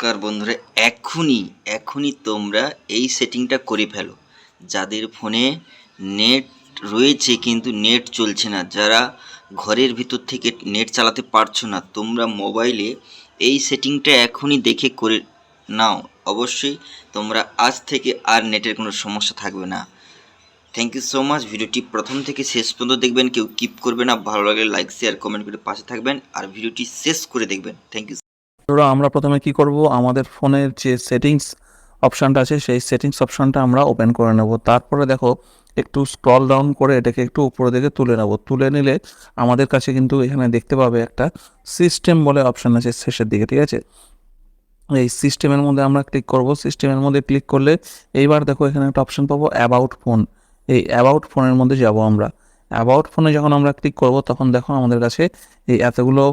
নমস্কার বন্ধুরা, এখনই তোমরা এই সেটিংটা করে ফেলো। যাদের ফোনে নেট রয়েছে কিন্তু নেট চলছে না, যারা ঘরের ভিতর থেকে নেট চালাতে পারছো না, তোমরা মোবাইলে এই সেটিংটা এখনই দেখে করে নাও। অবশ্যই তোমরা আজ থেকে আর নেটের কোনো সমস্যা থাকবে না। Thank you so much. ভিডিওটি প্রথম থেকে শেষ পর্যন্ত দেখবেন, কেউ কিপ করবে না। ভালো লাগলে লাইক শেয়ার কমেন্ট করে পাশে থাকবেন আর ভিডিওটি শেষ করে দেখবেন। Thank you. আমরা প্রথমে কি করব, আমাদের ফোনের যে সেটিংস অপশানটা আছে সেই সেটিংস অপশানটা আমরা ওপেন করে নেব। তারপরে দেখো একটু স্ক্রল ডাউন করে এটাকে একটু উপরের দিকে তুলে নেব। তুলে নিলে আমাদের কাছে কিন্তু এখানে দেখতে পাবে একটা সিস্টেম বলে অপশান আছে শেষের দিকে, ঠিক আছে। এই সিস্টেমের মধ্যে আমরা ক্লিক করব। সিস্টেমের মধ্যে ক্লিক করলে এইবার দেখো এখানে একটা অপশান পাবো অ্যাবাউট ফোন। এই অ্যাবাউট ফোনের মধ্যে যাব আমরা। অ্যাবাউট ফোনে যখন আমরা ক্লিক করব তখন দেখো আমাদের কাছে এই এতগুলো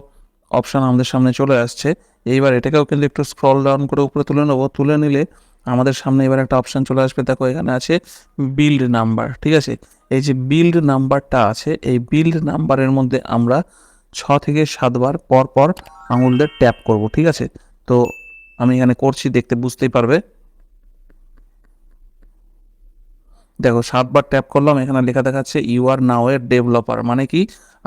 অপশান আমাদের সামনে চলে আসছে। এইবার এটাকেও কিন্তু একটু স্ক্রল ডাউন করে উপরে তুলে নেবো। তুলে নিলে আমাদের সামনে এবার একটা অপশান চলে আসবে। দেখো এখানে আছে বিল্ড নাম্বার, ঠিক আছে। এই যে বিল্ড নাম্বারটা আছে, এই বিল্ড নাম্বারের মধ্যে আমরা 6 থেকে 7 বার পর পর আঙুল দিয়ে ট্যাপ করব, ঠিক আছে। তো আমি এখানে করছি, দেখতে বুঝতেই পারবে। দেখো 7 বার ট্যাপ করলাম, এখানে লেখা দেখাচ্ছে you R now A developer. মানে কি,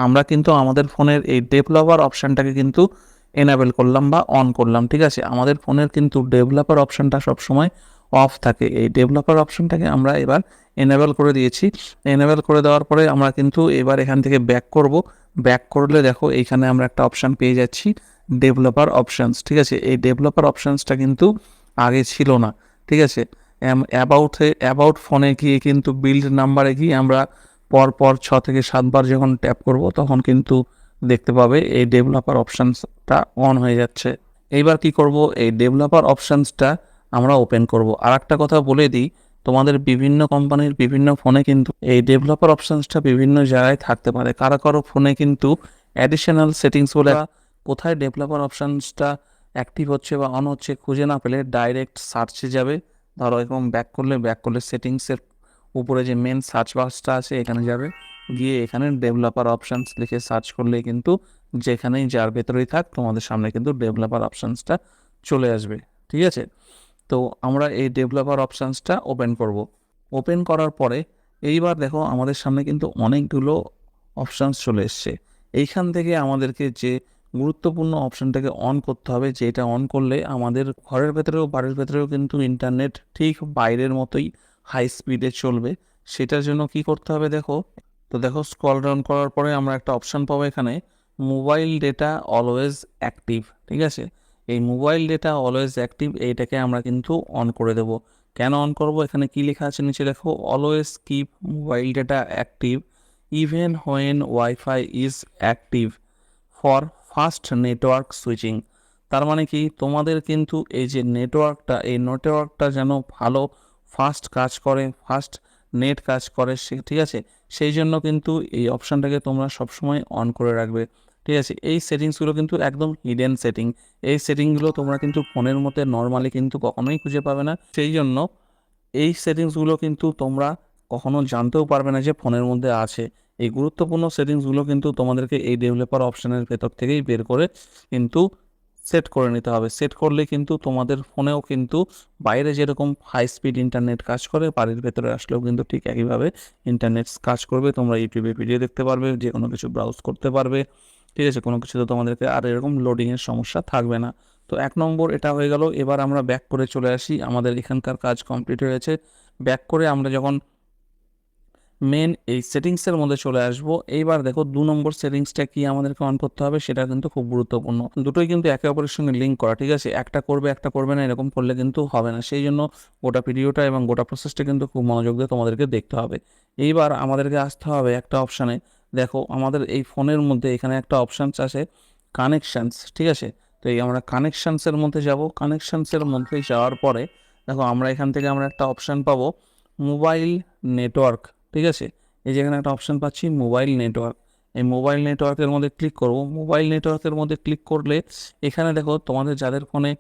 আমরা কিন্তু আমাদের ফোনের এই ডেভেলপার অপশানটাকে কিন্তু এনাবেল করলাম বা অন করলাম, ঠিক আছে। আমাদের ফোনের কিন্তু ডেভেলপার অপশানটা সবসময় অফ থাকে। এই ডেভেলপার অপশানটাকে আমরা এবার এনাবেল করে দিয়েছি। এনাবেল করে দেওয়ার পরে আমরা কিন্তু এবার এখান থেকে ব্যাক করব। ব্যাক করলে দেখো এইখানে আমরা একটা অপশান পেয়ে যাচ্ছি, ডেভেলপার অপশানস, ঠিক আছে। এই ডেভেলপার অপশানসটা কিন্তু আগে ছিল না, ঠিক আছে। অ্যাবাউট ফোনে গিয়ে কিন্তু বিল্ড নাম্বারে গিয়ে আমরা পরপর 6 থেকে 7 বার যখন ট্যাপ করব তখন কিন্তু দেখতে পাবে এই ডেভেলপার অপশানসটা অন হয়ে যাচ্ছে। এইবার কি করব, এই ডেভেলপার অপশানসটা আমরা ওপেন করব। আর একটা কথা বলে দিই, তোমাদের বিভিন্ন কোম্পানির বিভিন্ন ফোনে কিন্তু এই ডেভেলপার অপশানসটা বিভিন্ন জায়গায় থাকতে পারে। কারো কারো ফোনে কিন্তু অ্যাডিশনাল সেটিংস বলে কোথায় ডেভেলপার অপশানসটা অ্যাক্টিভ হচ্ছে বা অন হচ্ছে খুঁজে না পেলে ডাইরেক্ট সার্চে যাবে। ধরো এরকম ব্যাক করলে সেটিংসের উপরে যে মেন সার্চ বক্সটা আছে এখানে যাবে, গিয়ে এখানে ডেভেলপার অপশানস লিখে সার্চ করলে কিন্তু যেখানেই যার ভেতরেই থাক তোমাদের সামনে কিন্তু ডেভেলপার অপশানসটা চলে আসবে, ঠিক আছে। তো আমরা এই ডেভেলপার অপশানসটা ওপেন করব। ওপেন করার পরে এইবার দেখো আমাদের সামনে কিন্তু অনেকগুলো অপশানস চলে এসছে। এইখান থেকে আমাদেরকে যে গুরুত্বপূর্ণ অপশানটাকে অন করতে হবে, যেটা অন করলে আমাদের ঘরের ভেতরেও বাড়ির ভেতরেও কিন্তু ইন্টারনেট ঠিক বাইরের মতোই হাই স্পিডে চলবে। সেটার জন্য কি করতে হবে দেখো। তো দেখো স্ক্রল ডাউন করার পরে আমরা একটা অপশান পাবো এখানে, মোবাইল ডেটা অলওয়েজ অ্যাক্টিভ, ঠিক আছে। এই মোবাইল ডেটা অলওয়েজ অ্যাক্টিভ এইটাকে আমরা কিন্তু অন করে দেব। কেন অন করব, এখানে কি লেখা আছে নিচে দেখো, always keep mobile data active even when wifi is active for fast network switching. তার মানে কি, তোমাদের কিন্তু এই যে নেটওয়ার্কটা, এই নেটওয়ার্কটা যেন ভালো ফাস্ট কাজ করে, ফাস্ট নেট কাজ করে, ঠিক আছে। সেই জন্য কিন্তু এই অপশানটাকে তোমরা সবসময় অন করে রাখবে, ঠিক আছে। এই সেটিংসগুলো কিন্তু একদম হিডেন সেটিং। এই সেটিংগুলো তোমরা কিন্তু ফোনের মধ্যে নর্মালি কিন্তু কখনোই খুঁজে পাবে না। সেই জন্য এই সেটিংসগুলো কিন্তু তোমরা কখনো জানতেও পারবে না যে ফোনের মধ্যে আছে। এই গুরুত্বপূর্ণ সেটিংসগুলো কিন্তু তোমাদেরকে এই ডেভেলপার অপশানের ভেতর থেকেই বের করে কিন্তু সেট করে নিতে হবে। সেট করলে কিন্তু তোমাদের ফোনেও কিন্তু বাইরে যেরকম হাই স্পিড ইন্টারনেট কাজ করে, বাড়ির ভেতরে আসলেও কিন্তু ঠিক একইভাবে ইন্টারনেট কাজ করবে। তোমরা ইউটিউবে ভিডিও দেখতে পারবে, যে কোনো কিছু ব্রাউজ করতে পারবে, ঠিক আছে। কোনো কিছুতে তোমাদেরকে আর এরকম লোডিংয়ের সমস্যা থাকবে না। তো 1 নম্বর এটা হয়ে গেল। এবার আমরা ব্যাক করে চলে আসি, আমাদের এখানকার কাজ কমপ্লিট হয়েছে। ব্যাক করে আমরা যখন মেন এই সেটিংসের মধ্যে চলে আসব, এইবার দেখো 2 নম্বর সেটিংসটা কি আমাদেরকে অন করতে হবে, সেটা কিন্তু খুব গুরুত্বপূর্ণ। দুটোই কিন্তু একে অপরের সঙ্গে লিঙ্ক করা, ঠিক আছে। একটা করবে একটা করবে না, এরকম করলে কিন্তু হবে না। সেই জন্য গোটা ভিডিওটা এবং গোটা প্রসেসটা কিন্তু খুব মনোযোগ দিয়ে তোমাদেরকে দেখতে হবে। এইবার আমাদেরকে আসতে হবে একটা অপশানে। দেখো আমাদের এই ফোনের মধ্যে এখানে একটা অপশানস আছে কানেকশানস, ঠিক আছে। তো এই আমরা কানেকশানসের মধ্যে যাব। কানেকশানসের মধ্যে যাওয়ার পরে দেখো আমরা এখান থেকে আমরা একটা অপশান পাবো মোবাইল নেটওয়ার্ক, ঠিক আছে। এই যেখানে একটা অপশান পাচ্ছি মোবাইল নেটওয়ার্ক। এই মোবাইল নেটওয়ার্কের মধ্যে ক্লিক করব। মোবাইল নেটওয়ার্কের মধ্যে ক্লিক করলে এখানে দেখো তোমাদের যাদের ফোনে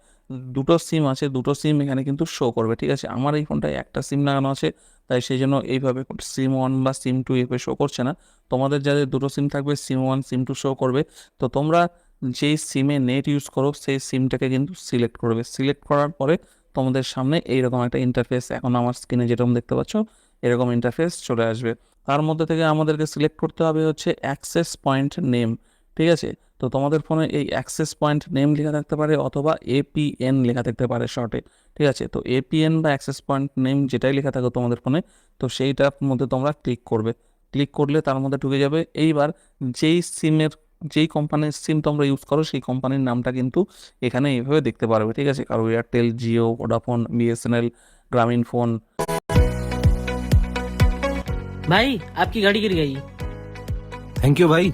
দুটো সিম আছে, দুটো সিম এখানে কিন্তু শো করবে, ঠিক আছে। আমার এই ফোনটায় একটা সিম লাগানো আছে, তাই সেই জন্য এইভাবে সিম 1 বা সিম 2 এভাবে শো করছে না। তোমাদের যাদের দুটো সিম থাকবে সিম 1 সিম 2 শো করবে। তো তোমরা যেই সিমে নেট ইউজ করো সেই সিমটাকে কিন্তু সিলেক্ট করবে। সিলেক্ট করার পরে তোমাদের সামনে এইরকম একটা ইন্টারফেস, এখন আমার স্ক্রিনে যেরকম দেখতে পাচ্ছ এরকম ইন্টারফেস চলে আসবে। তার মধ্যে থেকে আমাদেরকে সিলেক্ট করতে হবে হচ্ছে অ্যাক্সেস পয়েন্ট নেম, ঠিক আছে। তো তোমাদের ফোনে এই অ্যাক্সেস পয়েন্ট নেম লেখা থাকতে পারে অথবা এপিএন লেখা থাকতে পারে শর্টে, ঠিক আছে। তো এপিএন বা অ্যাক্সেস পয়েন্ট নেম যেটাই লেখা থাকো তোমাদের ফোনে, তো সেইটার মধ্যে তোমরা ক্লিক করবে। ক্লিক করলে তার মধ্যে ঢুকে যাবে। এইবার যেই কোম্পানির সিম তোমরা ইউজ করো সেই কোম্পানির নামটা কিন্তু এখানে এইভাবে দেখতে পারবে, ঠিক আছে। কারো এয়ারটেল, জিও, ভোডাফোন, বিএসএনএল, গ্রামীণ ফোন, भाई आपकी गाड़ी गिर गई। थैंक यू भाई।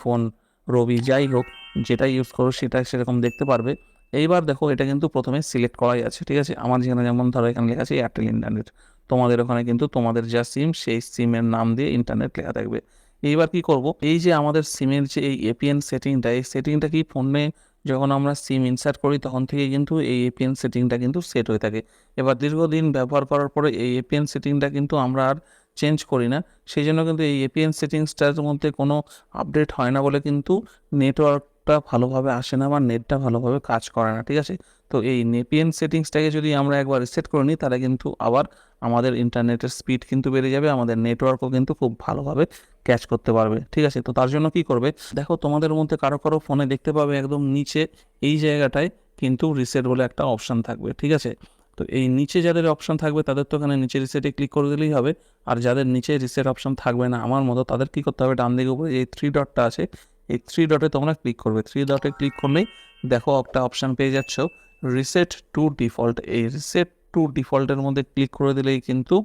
ফোন, রবি, যাই হোক যেটা ইউজ করো সেটা সেরকম দেখতে পারবে। এইবার দেখো এটা কিন্তু প্রথমে সিলেক্ট করাই আছে, ঠিক আছে। আমার যেখানে যেমন ধরো এখানে লেখা আছে এয়ারটেল ইন্টারনেট, তোমাদের ওখানে কিন্তু তোমাদের যা সিম সেই সিমের নাম দিয়ে ইন্টারনেট লেখা থাকবে। এইবার কি করব, এই যে আমাদের সিমের যে এই এপিএন সেটিংটা, এই সেটিংটা কি ফোনে যখন আমরা সিম ইনসার্ট করি তখন থেকে কিন্তু এই এপিএন সেটিংটা কিন্তু সেট হয়ে থাকে। এবার দীর্ঘদিন ব্যবহার করার পরে এই এপিএন সেটিংটা কিন্তু আমরা আর চেঞ্জ করি না, সেই জন্য কিন্তু এই এপিএন সেটিংসটার মধ্যে কোনো আপডেট হয় না বলে কিন্তু নেটওয়ার্কটা ভালোভাবে আসে না বা নেটটা ভালোভাবে কাজ করে না, ঠিক আছে। তো এই নেপিএন সেটিংসটাকে যদি আমরা একবার রিসেট করে নিই তাহলে কিন্তু আবার আমাদের ইন্টারনেটের স্পিড কিন্তু বেড়ে যাবে, আমাদের নেটওয়ার্কও কিন্তু খুব ভালোভাবে ক্যাচ করতে পারবে, ঠিক আছে। তো তার জন্য কি করবে, দেখো তোমাদের মধ্যে কারো কারো ফোনে দেখতে পাবে একদম নিচে এই জায়গাটায় কিন্তু রিসেট বলে একটা অপশান থাকবে, ঠিক আছে। তো এই নিচে যাদের অপশান থাকবে তাদের তো এখানে নিচে রিসেটে ক্লিক করে দিলেই হবে। আর যাদের নিচে রিসেট অপশন থাকবে না আমার মতো, তাদের কি করতে হবে, ডান দিকে উপরে এই থ্রি ডটটা আছে, এই থ্রি ডটে তোমরা ক্লিক করবে। থ্রি ডটে ক্লিক করলেই দেখো একটা অপশন পেয়ে যাচ্ছ রিসেট টু ডিফল্ট। এই রিসেট টু ডিফল্টের মধ্যে ক্লিক করে দিলেই কিন্তু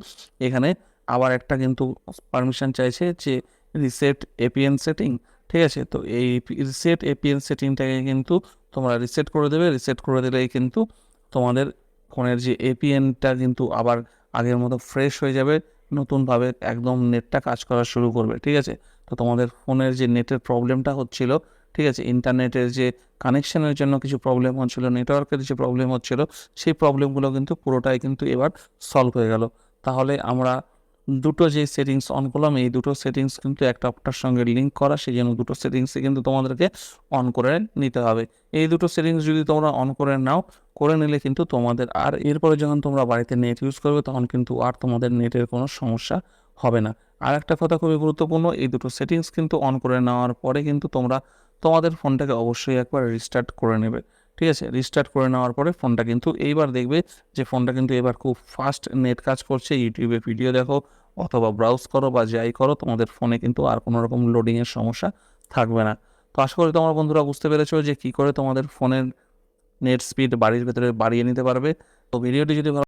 এখানে আবার একটা কিন্তু পারমিশন চাইছে যে রিসেট এপিএন সেটিং, ঠিক আছে। তো এই রিসেট এপিএন সেটিংটাকে কিন্তু তোমরা রিসেট করে দেবে। রিসেট করে দিলেই কিন্তু তোমাদের ফোনের যে এপিএনটা কিন্তু আবার আগের মতো ফ্রেশ হয়ে যাবে, নতুনভাবে একদম নেটটা কাজ করা শুরু করবে, ঠিক আছে। তো তোমাদের ফোনের যে নেটের প্রবলেমটা হচ্ছিল, ঠিক আছে, ইন্টারনেটের যে কানেকশনের জন্য কিছু প্রবলেম হচ্ছিল, নেটওয়ার্কের যে প্রবলেম হচ্ছিল, সেই প্রবলেমগুলো কিন্তু পুরোটাই কিন্তু এবার সলভ হয়ে গেল। তাহলে আমরা দুটো যে সেটিংস অন করলাম, এই দুটো সেটিংস কিন্তু একটা একটার সঙ্গে লিঙ্ক করা, সেই জন্য দুটো সেটিংসই কিন্তু তোমাদেরকে অন করে নিতে হবে। এই দুটো সেটিংস যদি তোমরা অন করে নাও, করে নিলে কিন্তু তোমাদের আর এরপরে যখন তোমরা বাড়িতে নেট ইউজ করবে তখন কিন্তু আর তোমাদের নেটের কোনো সমস্যা হবে না। আর একটা কথা খুবই গুরুত্বপূর্ণ, এই দুটো সেটিংস কিন্তু অন করে নেওয়ার পরে কিন্তু তোমরা তোমাদের ফোনটাকে অবশ্যই একবার রিস্টার্ট করে নেবে, ঠিক আছে। রিস্টার্ট করে নেওয়ার পরে ফোনটা কিন্তু এইবার দেখবে যে ফোনটা কিন্তু এবার খুব ফাস্ট নেট কাজ করছে। ইউটিউবে ভিডিও দেখো অথবা ব্রাউজ করো বা যাই করো, তোমাদের ফোনে কিন্তু আর কোনো রকম লোডিংয়ের সমস্যা থাকবে না। তো আশা করি তোমার বন্ধুরা বুঝতে পেরেছো যে কী করে তোমাদের ফোনের নেট স্পিড বাড়ির ভেতরে বাড়িয়ে নিতে পারবে। তো ভিডিওটি যদি ভালো